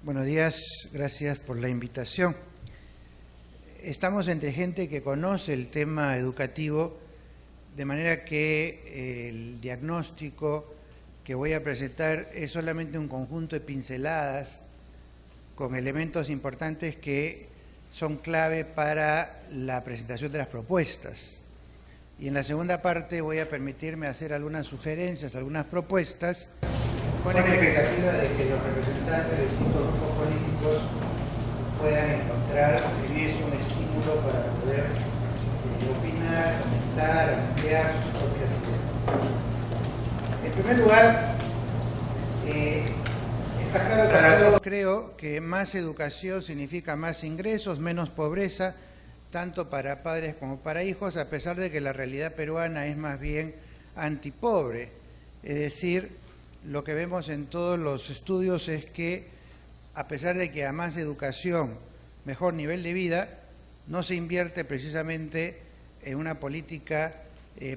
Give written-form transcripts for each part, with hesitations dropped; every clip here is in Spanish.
Buenos días, gracias por la invitación. Estamos entre gente que conoce el tema educativo, de manera que el diagnóstico que voy a presentar es solamente un conjunto de pinceladas con elementos importantes que son clave para la presentación de las propuestas. Y en la segunda parte voy a permitirme hacer algunas sugerencias, algunas propuestas, con la expectativa de que los representantes de distintos grupos políticos puedan encontrar en eso un estímulo para poder opinar, comentar, ampliar sus propias ideas. En primer lugar, está claro para todos, creo que más educación significa más ingresos, menos pobreza, tanto para padres como para hijos, a pesar de que la realidad peruana es más bien antipobre. Es decir, lo que vemos en todos los estudios es que, a pesar de que a más educación, mejor nivel de vida, no se invierte precisamente en una política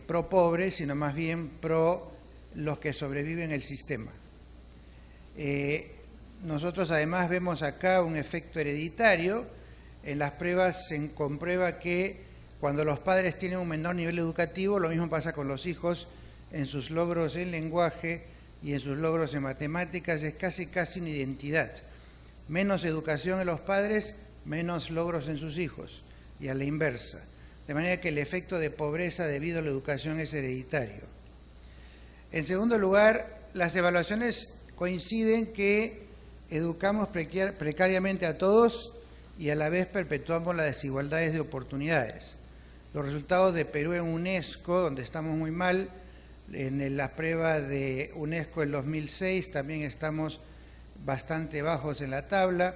pro pobre, sino más bien pro los que sobreviven el sistema. Nosotros además vemos acá un efecto hereditario. En las pruebas se comprueba que cuando los padres tienen un menor nivel educativo, lo mismo pasa con los hijos en sus logros en lenguaje y en sus logros en matemáticas. Es casi una identidad. Menos educación en los padres, menos logros en sus hijos, y a la inversa. De manera que el efecto de pobreza debido a la educación es hereditario. En segundo lugar, las evaluaciones coinciden que educamos precariamente a todos y a la vez perpetuamos las desigualdades de oportunidades. Los resultados de Perú en UNESCO, donde estamos muy mal, en la prueba de UNESCO del 2006 también estamos bastante bajos en la tabla.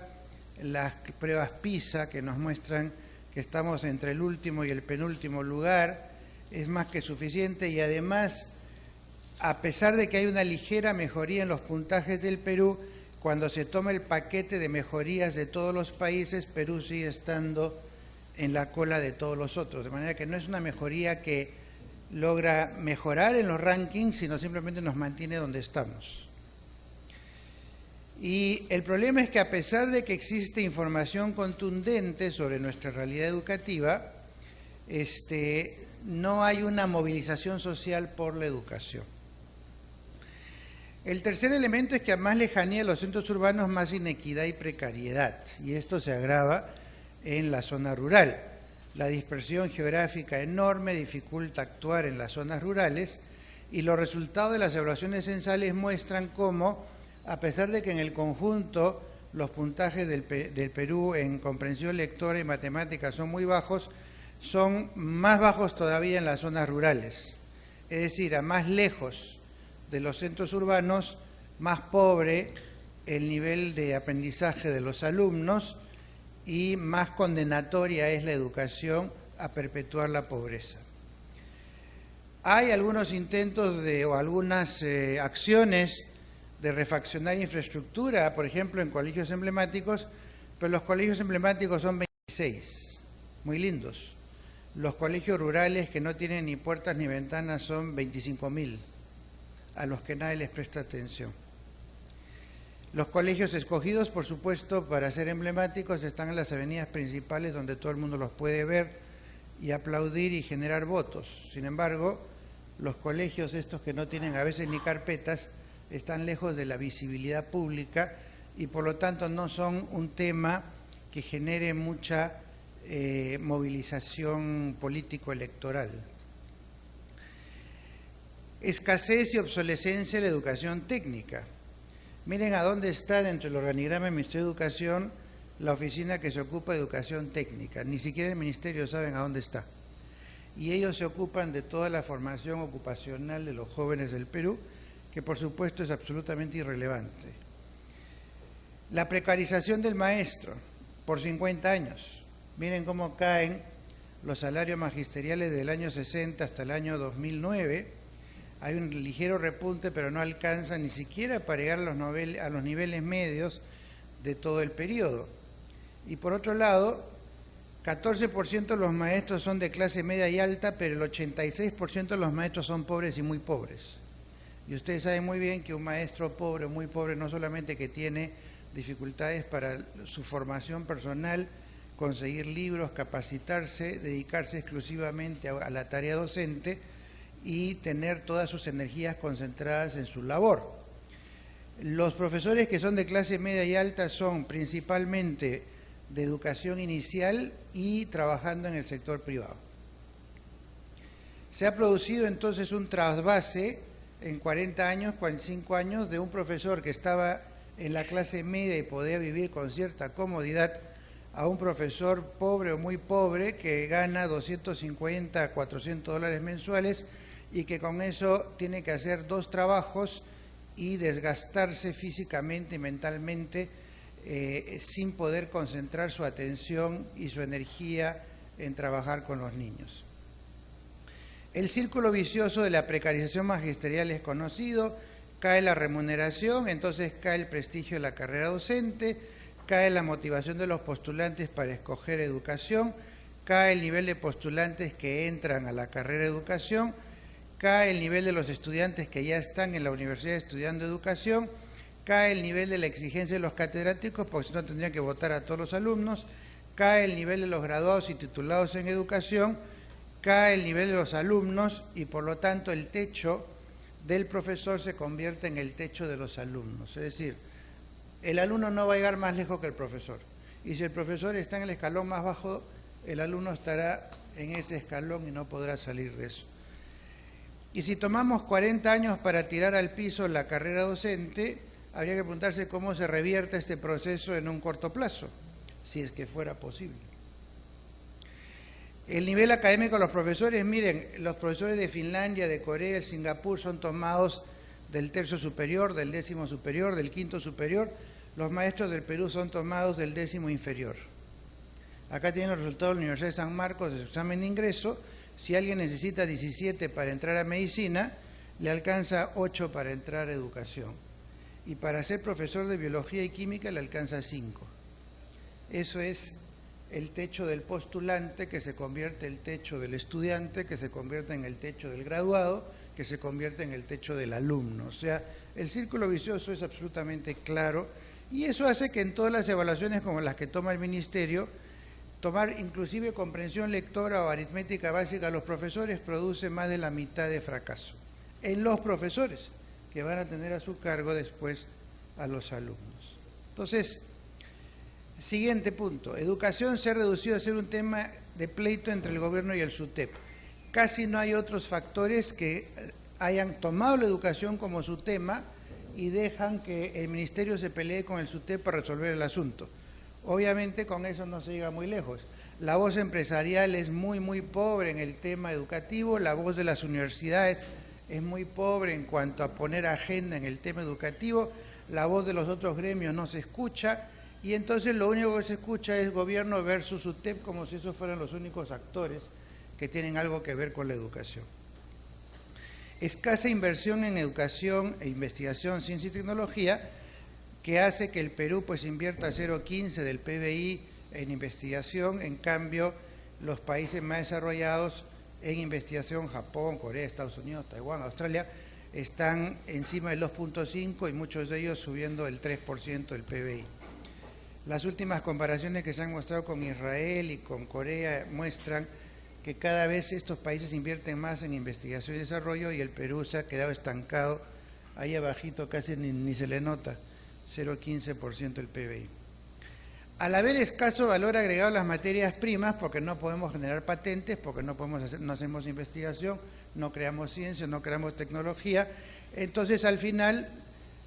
Las pruebas PISA, que nos muestran que estamos entre el último y el penúltimo lugar, es más que suficiente, y además, a pesar de que hay una ligera mejoría en los puntajes del Perú, cuando se toma el paquete de mejorías de todos los países, Perú sigue estando en la cola de todos los otros, de manera que no es una mejoría que logra mejorar en los rankings, sino simplemente nos mantiene donde estamos. Y el problema es que, a pesar de que existe información contundente sobre nuestra realidad educativa, no hay una movilización social por la educación. El tercer elemento es que a más lejanía de los centros urbanos, más inequidad y precariedad, y esto se agrava en la zona rural. La dispersión geográfica enorme dificulta actuar en las zonas rurales, y los resultados de las evaluaciones censales muestran cómo, a pesar de que en el conjunto los puntajes del Perú en comprensión lectora y matemáticas son muy bajos, son más bajos todavía en las zonas rurales. Es decir, a más lejos de los centros urbanos, más pobre el nivel de aprendizaje de los alumnos y más condenatoria es la educación a perpetuar la pobreza. Hay algunos intentos o algunas acciones de refaccionar infraestructura, por ejemplo, en colegios emblemáticos, pero los colegios emblemáticos son 26, muy lindos. Los colegios rurales que no tienen ni puertas ni ventanas son 25.000, a los que nadie les presta atención. Los colegios escogidos, por supuesto, para ser emblemáticos, están en las avenidas principales donde todo el mundo los puede ver y aplaudir y generar votos. Sin embargo, los colegios estos que no tienen a veces ni carpetas, están lejos de la visibilidad pública y por lo tanto no son un tema que genere mucha movilización político-electoral. Escasez y obsolescencia de la educación técnica. Miren a dónde está dentro del organigrama del Ministerio de Educación la oficina que se ocupa de educación técnica. Ni siquiera el Ministerio saben a dónde está. Y ellos se ocupan de toda la formación ocupacional de los jóvenes del Perú, que por supuesto es absolutamente irrelevante. La precarización del maestro por 50 años. Miren cómo caen los salarios magisteriales del año 60 hasta el año 2009. Hay un ligero repunte, pero no alcanza ni siquiera para llegar a los niveles medios de todo el periodo. Y por otro lado, 14% de los maestros son de clase media y alta, pero el 86% de los maestros son pobres y muy pobres. Y ustedes saben muy bien que un maestro pobre o muy pobre no solamente que tiene dificultades para su formación personal, conseguir libros, capacitarse, dedicarse exclusivamente a la tarea docente y tener todas sus energías concentradas en su labor. Los profesores que son de clase media y alta son principalmente de educación inicial y trabajando en el sector privado. Se ha producido entonces un trasvase en 40 años, 45 años, de un profesor que estaba en la clase media y podía vivir con cierta comodidad, a un profesor pobre o muy pobre que gana 250 a 400 dólares mensuales y que con eso tiene que hacer 2 trabajos y desgastarse físicamente y mentalmente sin poder concentrar su atención y su energía en trabajar con los niños. El círculo vicioso de la precarización magisterial es conocido, cae la remuneración, entonces cae el prestigio de la carrera docente, cae la motivación de los postulantes para escoger educación, cae el nivel de postulantes que entran a la carrera de educación, cae el nivel de los estudiantes que ya están en la universidad estudiando educación, cae el nivel de la exigencia de los catedráticos, porque si no tendrían que votar a todos los alumnos, cae el nivel de los graduados y titulados en educación, cae el nivel de los alumnos y por lo tanto el techo del profesor se convierte en el techo de los alumnos. Es decir, el alumno no va a llegar más lejos que el profesor. Y si el profesor está en el escalón más bajo, el alumno estará en ese escalón y no podrá salir de eso. Y si tomamos 40 años para tirar al piso la carrera docente, habría que preguntarse cómo se revierte este proceso en un corto plazo, si es que fuera posible. El nivel académico de los profesores, miren, los profesores de Finlandia, de Corea, de Singapur son tomados del tercio superior, del 10º superior, del 5º superior. Los maestros del Perú son tomados del 10º inferior. Acá tienen los resultados de la Universidad de San Marcos de su examen de ingreso. Si alguien necesita 17 para entrar a medicina, le alcanza 8 para entrar a educación. Y para ser profesor de biología y química le alcanza 5. Eso es el techo del postulante, que se convierte en el techo del estudiante, que se convierte en el techo del graduado, que se convierte en el techo del alumno. O sea, el círculo vicioso es absolutamente claro y eso hace que en todas las evaluaciones como las que toma el Ministerio, tomar inclusive comprensión lectora o aritmética básica a los profesores produce más de la mitad de fracaso en los profesores que van a tener a su cargo después a los alumnos. Entonces, siguiente punto, educación se ha reducido a ser un tema de pleito entre el gobierno y el SUTEP. Casi no hay otros factores que hayan tomado la educación como su tema y dejan que el Ministerio se pelee con el SUTEP para resolver el asunto. Obviamente con eso no se llega muy lejos. La voz empresarial es muy pobre en el tema educativo, la voz de las universidades es muy pobre en cuanto a poner agenda en el tema educativo, la voz de los otros gremios no se escucha y entonces lo único que se escucha es gobierno versus SUTEP como si esos fueran los únicos actores que tienen algo que ver con la educación. Escasa inversión en educación e investigación, ciencia y tecnología, que hace que el Perú pues invierta 0,15 del PBI en investigación, en cambio los países más desarrollados en investigación, Japón, Corea, Estados Unidos, Taiwán, Australia, están encima del 2,5 y muchos de ellos subiendo el 3% del PBI. Las últimas comparaciones que se han mostrado con Israel y con Corea muestran que cada vez estos países invierten más en investigación y desarrollo y el Perú se ha quedado estancado ahí abajito, casi ni se le nota, 0,15% del PBI. Al haber escaso valor agregado a las materias primas, porque no podemos generar patentes, porque no hacemos investigación, no creamos ciencia, no creamos tecnología, entonces al final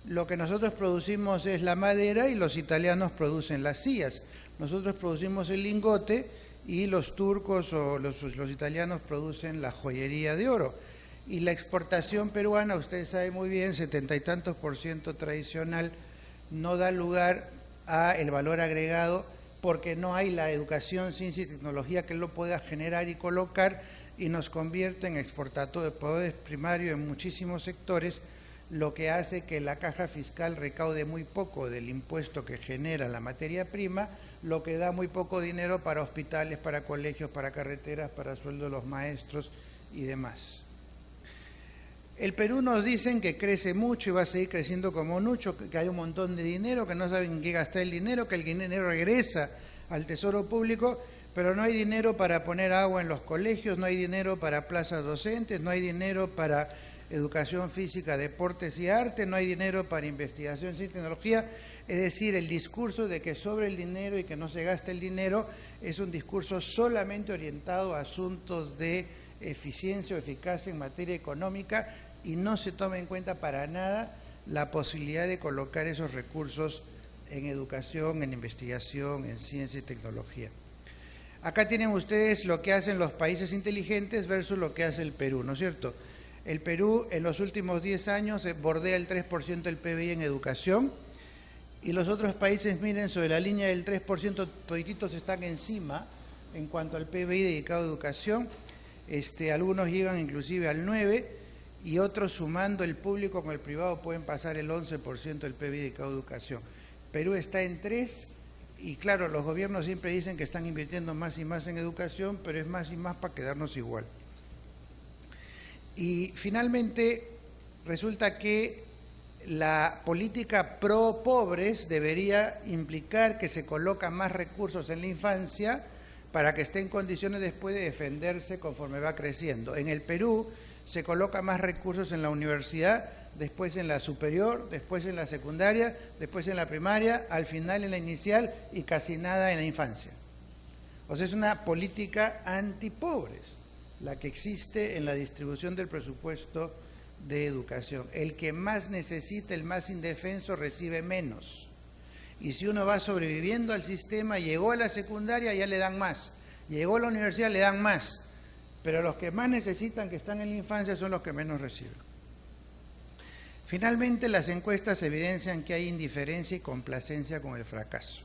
lo que nosotros producimos es la madera y los italianos producen las sillas. Nosotros producimos el lingote y los turcos o los italianos producen la joyería de oro. Y la exportación peruana, ustedes saben muy bien, 70 y tantos % tradicional, no da lugar a el valor agregado porque no hay la educación, ciencia y tecnología que lo pueda generar y colocar y nos convierte en exportadores de poderes primarios en muchísimos sectores, lo que hace que la caja fiscal recaude muy poco del impuesto que genera la materia prima, lo que da muy poco dinero para hospitales, para colegios, para carreteras, para sueldo de los maestros y demás. El Perú nos dicen que crece mucho y va a seguir creciendo como mucho, que hay un montón de dinero, que no saben en qué gastar el dinero, que el dinero regresa al tesoro público, pero no hay dinero para poner agua en los colegios, no hay dinero para plazas docentes, no hay dinero para educación física, deportes y arte, no hay dinero para investigación y tecnología. Es decir, el discurso de que sobre el dinero y que no se gasta el dinero es un discurso solamente orientado a asuntos de eficiencia o eficacia en materia económica y no se toma en cuenta para nada la posibilidad de colocar esos recursos en educación, en investigación, en ciencia y tecnología. Acá tienen ustedes lo que hacen los países inteligentes versus lo que hace el Perú, ¿no es cierto? El Perú en los últimos 10 años bordea el 3% del PBI en educación y los otros países, miren, sobre la línea del 3%, todititos están encima en cuanto al PBI dedicado a educación. Algunos llegan inclusive al 9% y otros, sumando el público con el privado, pueden pasar el 11% del PBI dedicado a educación. Perú está en 3%. Y claro, los gobiernos siempre dicen que están invirtiendo más y más en educación, pero es más y más para quedarnos igual. Y finalmente, resulta que la política pro pobres debería implicar que se colocan más recursos en la infancia para que esté en condiciones después de defenderse conforme va creciendo. En el Perú se coloca más recursos en la universidad, después en la superior, después en la secundaria, después en la primaria, al final en la inicial y casi nada en la infancia. O sea, es una política antipobres la que existe en la distribución del presupuesto de educación. El que más necesita, el más indefenso, recibe menos. Y si uno va sobreviviendo al sistema, llegó a la secundaria, ya le dan más. Llegó a la universidad, le dan más. Pero los que más necesitan, que están en la infancia, son los que menos reciben. Finalmente, las encuestas evidencian que hay indiferencia y complacencia con el fracaso.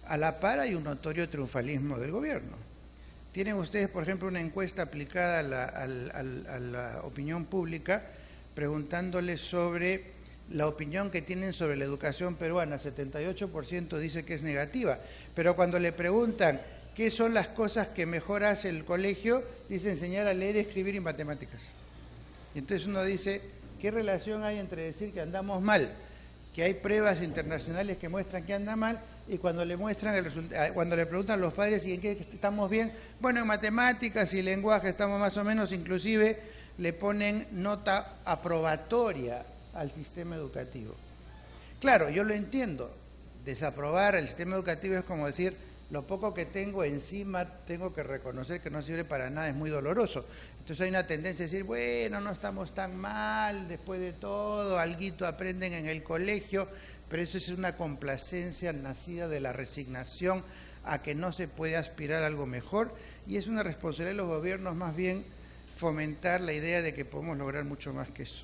A la par hay un notorio triunfalismo del gobierno. Tienen ustedes, por ejemplo, una encuesta aplicada a la opinión pública, preguntándoles sobre la opinión que tienen sobre la educación peruana. 78% dice que es negativa, pero cuando le preguntan qué son las cosas que mejor hace el colegio, dice enseñar a leer, escribir y matemáticas. Y entonces uno dice, ¿qué relación hay entre decir que andamos mal, que hay pruebas internacionales que muestran que anda mal, y cuando le muestran cuando le preguntan a los padres y en qué estamos bien? Bueno, en matemáticas y lenguaje estamos más o menos, inclusive le ponen nota aprobatoria al sistema educativo. Claro, yo lo entiendo, desaprobar el sistema educativo es como decir, lo poco que tengo encima tengo que reconocer que no sirve para nada, es muy doloroso. Entonces hay una tendencia a decir, bueno, no estamos tan mal, después de todo, alguito aprenden en el colegio, pero eso es una complacencia nacida de la resignación a que no se puede aspirar a algo mejor, y es una responsabilidad de los gobiernos más bien fomentar la idea de que podemos lograr mucho más que eso.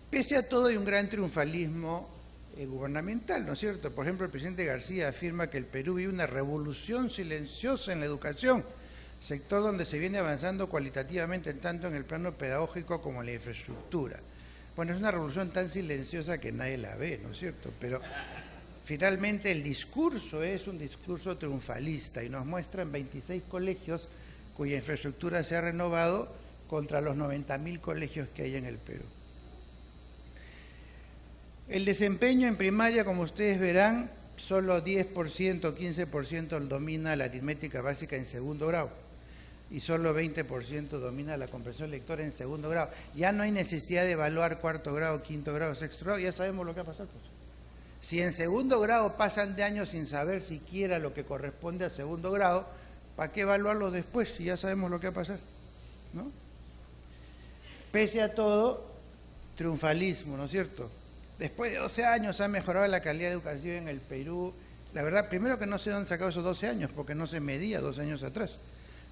Pese a todo hay un gran triunfalismo gubernamental, ¿no es cierto? Por ejemplo, el presidente García afirma que el Perú vive una revolución silenciosa en la educación, sector donde se viene avanzando cualitativamente tanto en el plano pedagógico como en la infraestructura. Bueno, es una revolución tan silenciosa que nadie la ve, ¿no es cierto? Pero finalmente el discurso es un discurso triunfalista y nos muestran 26 colegios cuya infraestructura se ha renovado contra los 90.000 colegios que hay en el Perú. El desempeño en primaria, como ustedes verán, solo 10%, 15% domina la aritmética básica en segundo grado y solo 20% domina la comprensión lectora en segundo grado. Ya no hay necesidad de evaluar cuarto grado, quinto grado, sexto grado, ya sabemos lo que va a pasar. Pues. Si en segundo grado pasan de años sin saber siquiera lo que corresponde a segundo grado, ¿para qué evaluarlo después si ya sabemos lo que va a pasar? ¿No? Pese a todo, triunfalismo, ¿no es cierto? Después de 12 años ha mejorado la calidad educativa en el Perú. La verdad, primero que no sé dónde han sacado esos 12 años, porque no se medía 12 años atrás.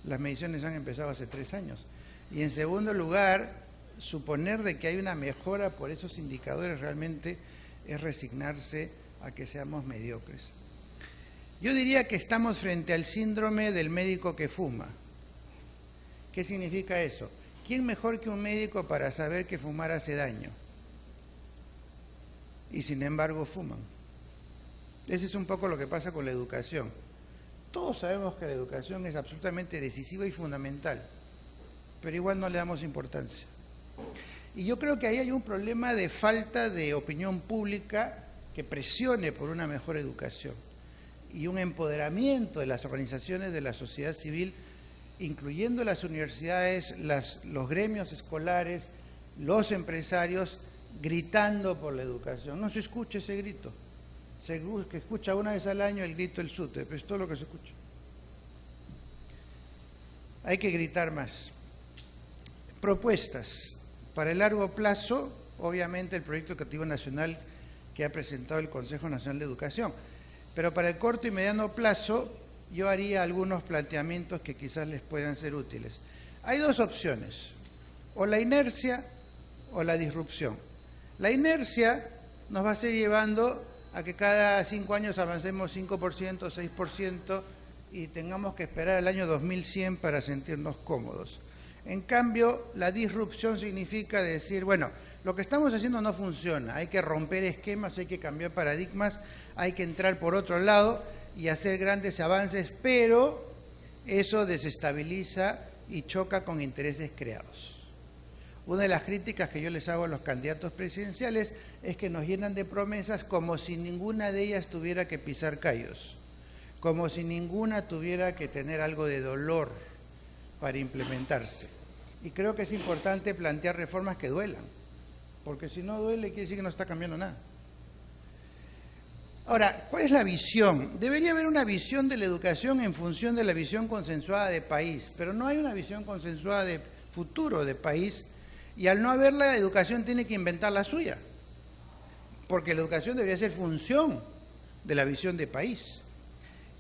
Las mediciones han empezado hace 3 años. Y en segundo lugar, suponer de que hay una mejora por esos indicadores realmente es resignarse a que seamos mediocres. Yo diría que estamos frente al síndrome del médico que fuma. ¿Qué significa eso? ¿Quién mejor que un médico para saber que fumar hace daño? Y sin embargo fuman. Ese es un poco lo que pasa con la educación. Todos sabemos que la educación es absolutamente decisiva y fundamental, pero igual no le damos importancia. Y yo creo que ahí hay un problema de falta de opinión pública que presione por una mejor educación y un empoderamiento de las organizaciones de la sociedad civil, incluyendo las universidades, los gremios escolares, los empresarios, gritando por la educación. No se escucha ese grito. Se escucha una vez al año el grito del SUTE, pero es todo lo que se escucha. Hay que gritar más. Propuestas. Para el largo plazo, obviamente el Proyecto Educativo Nacional que ha presentado el Consejo Nacional de Educación. Pero para el corto y mediano plazo, yo haría algunos planteamientos que quizás les puedan ser útiles. Hay dos opciones, o la inercia o la disrupción. La inercia nos va a seguir llevando a que cada 5 años avancemos 5%, 6% y tengamos que esperar el año 2100 para sentirnos cómodos. En cambio, la disrupción significa decir, bueno, lo que estamos haciendo no funciona, hay que romper esquemas, hay que cambiar paradigmas, hay que entrar por otro lado y hacer grandes avances, pero eso desestabiliza y choca con intereses creados. Una de las críticas que yo les hago a los candidatos presidenciales es que nos llenan de promesas como si ninguna de ellas tuviera que pisar callos, como si ninguna tuviera que tener algo de dolor para implementarse. Y creo que es importante plantear reformas que duelan, porque si no duele quiere decir que no está cambiando nada. Ahora, ¿cuál es la visión? Debería haber una visión de la educación en función de la visión consensuada de país, pero no hay una visión consensuada de futuro de país, y al no haberla, la educación tiene que inventar la suya, porque la educación debería ser función de la visión de país.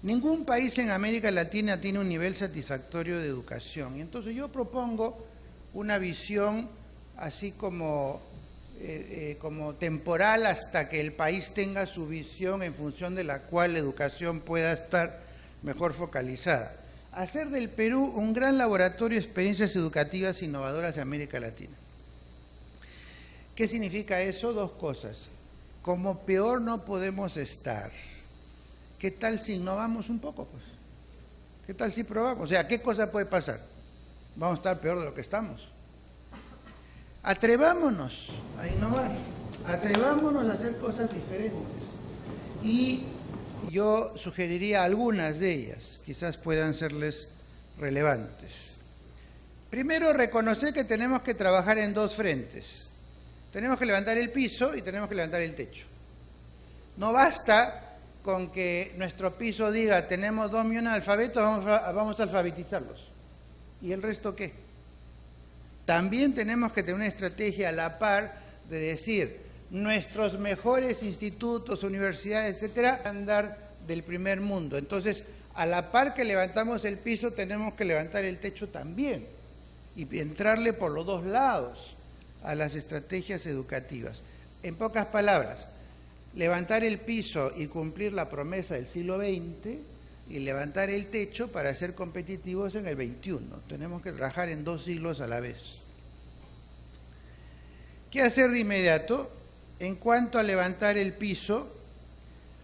Ningún país en América Latina tiene un nivel satisfactorio de educación, y entonces yo propongo una visión así como temporal hasta que el país tenga su visión en función de la cual la educación pueda estar mejor focalizada. Hacer del Perú un gran laboratorio de experiencias educativas innovadoras de América Latina. ¿Qué significa eso? Dos cosas. Como peor no podemos estar. ¿Qué tal si innovamos un poco? Pues? ¿Qué tal si probamos? O sea, ¿qué cosa puede pasar? Vamos a estar peor de lo que estamos. Atrevámonos a innovar, atrevámonos a hacer cosas diferentes. Y yo sugeriría algunas de ellas, quizás puedan serles relevantes. Primero, reconocer que tenemos que trabajar en dos frentes. Tenemos que levantar el piso y tenemos que levantar el techo. No basta con que nuestro piso diga, tenemos 2 millones de alfabetos, vamos a alfabetizarlos. ¿Y el resto qué? También tenemos que tener una estrategia a la par de decir, nuestros mejores institutos, universidades, etcétera, andar del primer mundo. Entonces, a la par que levantamos el piso, tenemos que levantar el techo también y entrarle por los dos lados a las estrategias educativas. En pocas palabras, levantar el piso y cumplir la promesa del siglo XX y levantar el techo para ser competitivos en el XXI. Tenemos que trabajar en 2 siglos a la vez. ¿Qué hacer de inmediato? En cuanto a levantar el piso,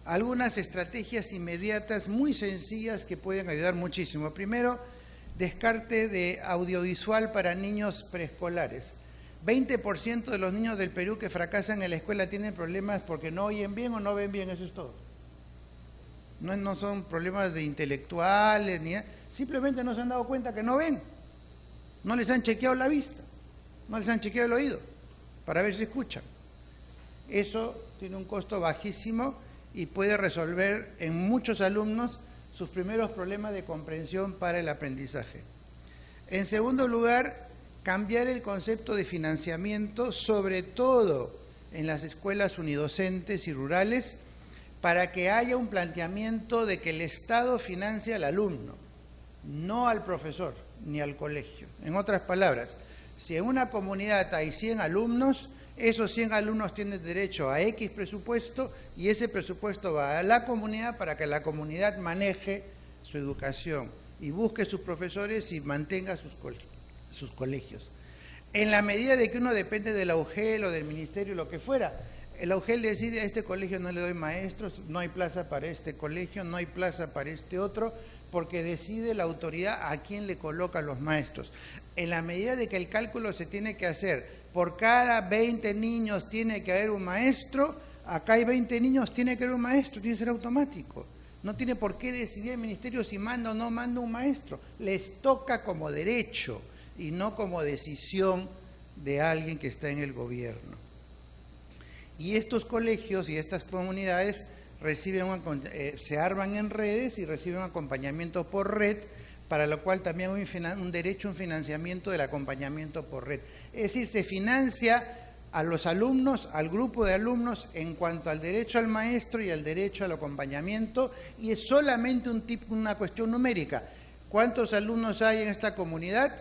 algunas estrategias inmediatas muy sencillas que pueden ayudar muchísimo. Primero, descarte de audiovisual para niños preescolares. 20% de los niños del Perú que fracasan en la escuela tienen problemas porque no oyen bien o no ven bien, eso es todo. No son problemas de intelectuales, simplemente no se han dado cuenta que no ven. No les han chequeado la vista, no les han chequeado el oído para ver si escuchan. Eso tiene un costo bajísimo y puede resolver en muchos alumnos sus primeros problemas de comprensión para el aprendizaje. En segundo lugar, cambiar el concepto de financiamiento, sobre todo en las escuelas unidocentes y rurales, para que haya un planteamiento de que el Estado financia al alumno, no al profesor ni al colegio. En otras palabras, si en una comunidad hay 100 alumnos, esos 100 alumnos tienen derecho a X presupuesto y ese presupuesto va a la comunidad para que la comunidad maneje su educación y busque sus profesores y mantenga sus colegios. En la medida de que uno depende de la UGEL o del ministerio, lo que fuera, la UGEL decide, a este colegio no le doy maestros, no hay plaza para este colegio, no hay plaza para este otro, porque decide la autoridad a quién le coloca los maestros. En la medida de que el cálculo se tiene que hacer por cada 20 niños tiene que haber un maestro, acá hay 20 niños, tiene que haber un maestro, tiene que ser automático. No tiene por qué decidir el ministerio si manda o no manda un maestro. Les toca como derecho y no como decisión de alguien que está en el gobierno. Y estos colegios y estas comunidades reciben se arman en redes y reciben acompañamiento por red, para lo cual también hay un derecho a un financiamiento del acompañamiento por red. Es decir, se financia a los alumnos, al grupo de alumnos, en cuanto al derecho al maestro y al derecho al acompañamiento, y es solamente una cuestión numérica. ¿Cuántos alumnos hay en esta comunidad?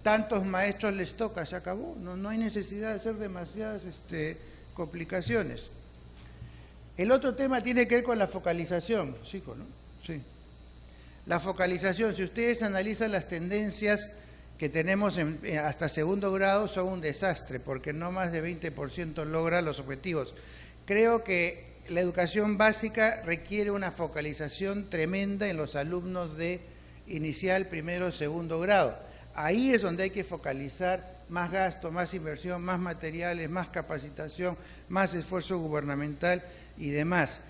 Tantos maestros les toca, se acabó. No hay necesidad de hacer demasiadas complicaciones. El otro tema tiene que ver con la focalización, Chico, ¿no? Sí. La focalización, si ustedes analizan las tendencias que tenemos hasta segundo grado, son un desastre, porque no más de 20% logra los objetivos. Creo que la educación básica requiere una focalización tremenda en los alumnos de inicial, primero, segundo grado. Ahí es donde hay que focalizar más gasto, más inversión, más materiales, más capacitación, más esfuerzo gubernamental y demás.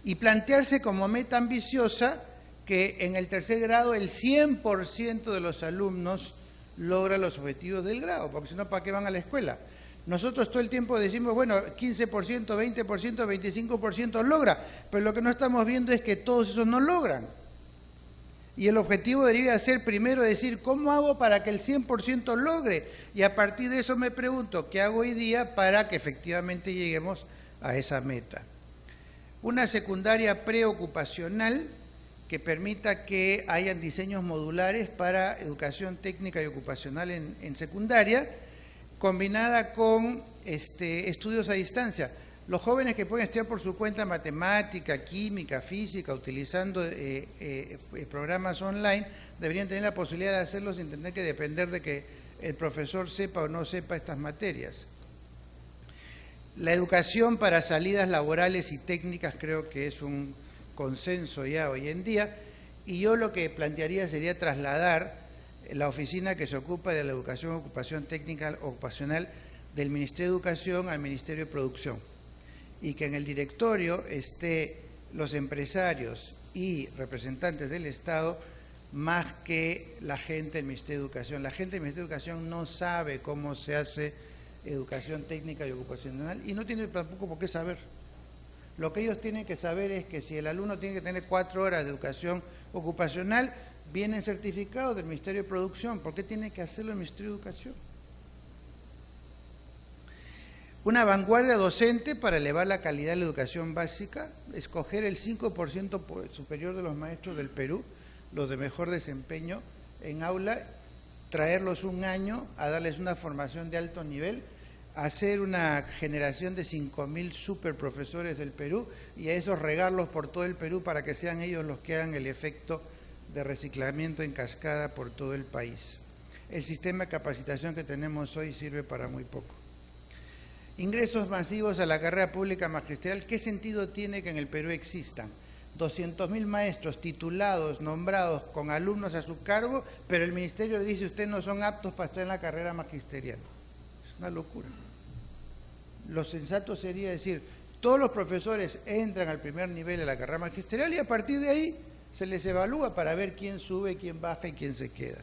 Y plantearse como meta ambiciosa que en el tercer grado el 100% de los alumnos logra los objetivos del grado, porque si no, ¿para qué van a la escuela? Nosotros todo el tiempo decimos, bueno, 15%, 20%, 25% logra, pero lo que no estamos viendo es que todos esos no logran. Y el objetivo debería ser primero decir, ¿cómo hago para que el 100% logre? Y a partir de eso me pregunto, ¿qué hago hoy día para que efectivamente lleguemos a esa meta? Una secundaria preocupacional que permita que hayan diseños modulares para educación técnica y ocupacional en secundaria, combinada con estudios a distancia. Los jóvenes que pueden estudiar por su cuenta matemática, química, física, utilizando programas online, deberían tener la posibilidad de hacerlo sin tener que depender de que el profesor sepa o no sepa estas materias. La educación para salidas laborales y técnicas creo que es un consenso ya hoy en día, y yo lo que plantearía sería trasladar la oficina que se ocupa de la educación, ocupación técnica, ocupacional del Ministerio de Educación al Ministerio de Producción, y que en el directorio esté los empresarios y representantes del Estado más que la gente del Ministerio de Educación. La gente del Ministerio de Educación no sabe cómo se hace educación técnica y ocupacional y no tiene tampoco por qué saber. Lo que ellos tienen que saber es que si el alumno tiene que tener 4 horas de educación ocupacional, vienen certificados del Ministerio de Producción. ¿Por qué tiene que hacerlo el Ministerio de Educación? Una vanguardia docente para elevar la calidad de la educación básica, escoger el 5% superior de los maestros del Perú, los de mejor desempeño en aula, traerlos un año a darles una formación de alto nivel, hacer una generación de 5.000 superprofesores del Perú y a esos regarlos por todo el Perú para que sean ellos los que hagan el efecto de reciclamiento en cascada por todo el país. El sistema de capacitación que tenemos hoy sirve para muy poco. Ingresos masivos a la carrera pública magisterial. ¿Qué sentido tiene que en el Perú existan 200.000 maestros titulados, nombrados, con alumnos a su cargo, pero el ministerio le dice, ustedes no son aptos para estar en la carrera magisterial? Es una locura. Lo sensato sería decir, todos los profesores entran al primer nivel de la carrera magisterial y a partir de ahí se les evalúa para ver quién sube, quién baja y quién se queda.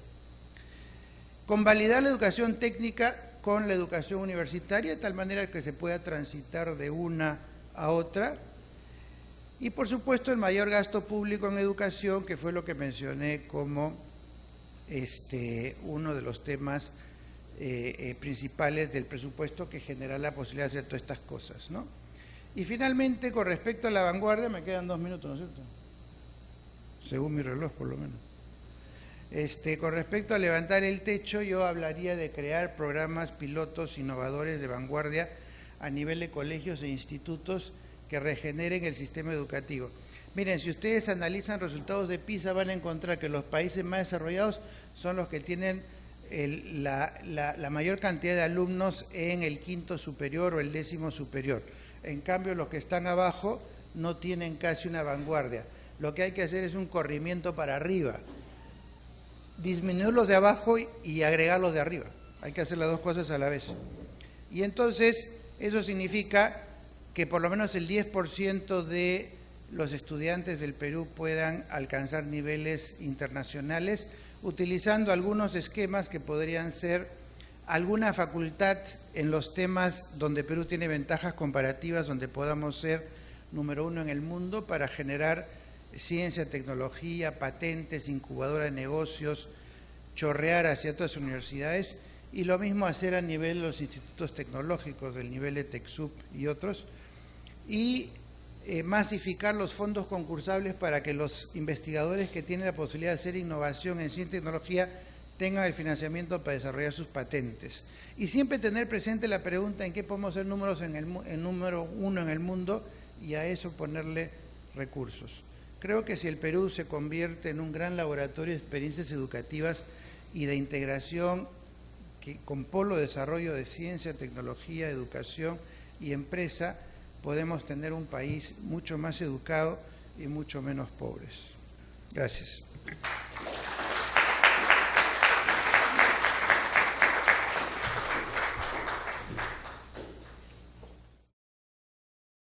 Convalidar la educación técnica con la educación universitaria de tal manera que se pueda transitar de una a otra. Y por supuesto el mayor gasto público en educación, que fue lo que mencioné como uno de los temas principales del presupuesto que genera la posibilidad de hacer todas estas cosas, ¿no? Y finalmente, con respecto a la vanguardia, me quedan 2 minutos, ¿no es cierto? Según mi reloj, por lo menos. Con respecto a levantar el techo, yo hablaría de crear programas pilotos innovadores de vanguardia a nivel de colegios e institutos que regeneren el sistema educativo. Miren, si ustedes analizan resultados de PISA, van a encontrar que los países más desarrollados son los que tienen la mayor cantidad de alumnos en el 5º superior o el 10º superior. En cambio, los que están abajo no tienen casi una vanguardia. Lo que hay que hacer es un corrimiento para arriba, disminuir los de abajo y agregar los de arriba. Hay que hacer las dos cosas a la vez. Y entonces eso significa que por lo menos el 10% de los estudiantes del Perú puedan alcanzar niveles internacionales utilizando algunos esquemas que podrían ser alguna facultad en los temas donde Perú tiene ventajas comparativas, donde podamos ser número 1 en el mundo para generar ciencia, tecnología, patentes, incubadora de negocios, chorrear hacia otras universidades, y lo mismo hacer a nivel de los institutos tecnológicos, del nivel de TechSoup y otros, y masificar los fondos concursables para que los investigadores que tienen la posibilidad de hacer innovación en ciencia y tecnología tengan el financiamiento para desarrollar sus patentes. Y siempre tener presente la pregunta en qué podemos ser número 1 en el mundo, y a eso ponerle recursos. Creo que si el Perú se convierte en un gran laboratorio de experiencias educativas y de integración con polo de desarrollo de ciencia, tecnología, educación y empresa, podemos tener un país mucho más educado y mucho menos pobres. Gracias.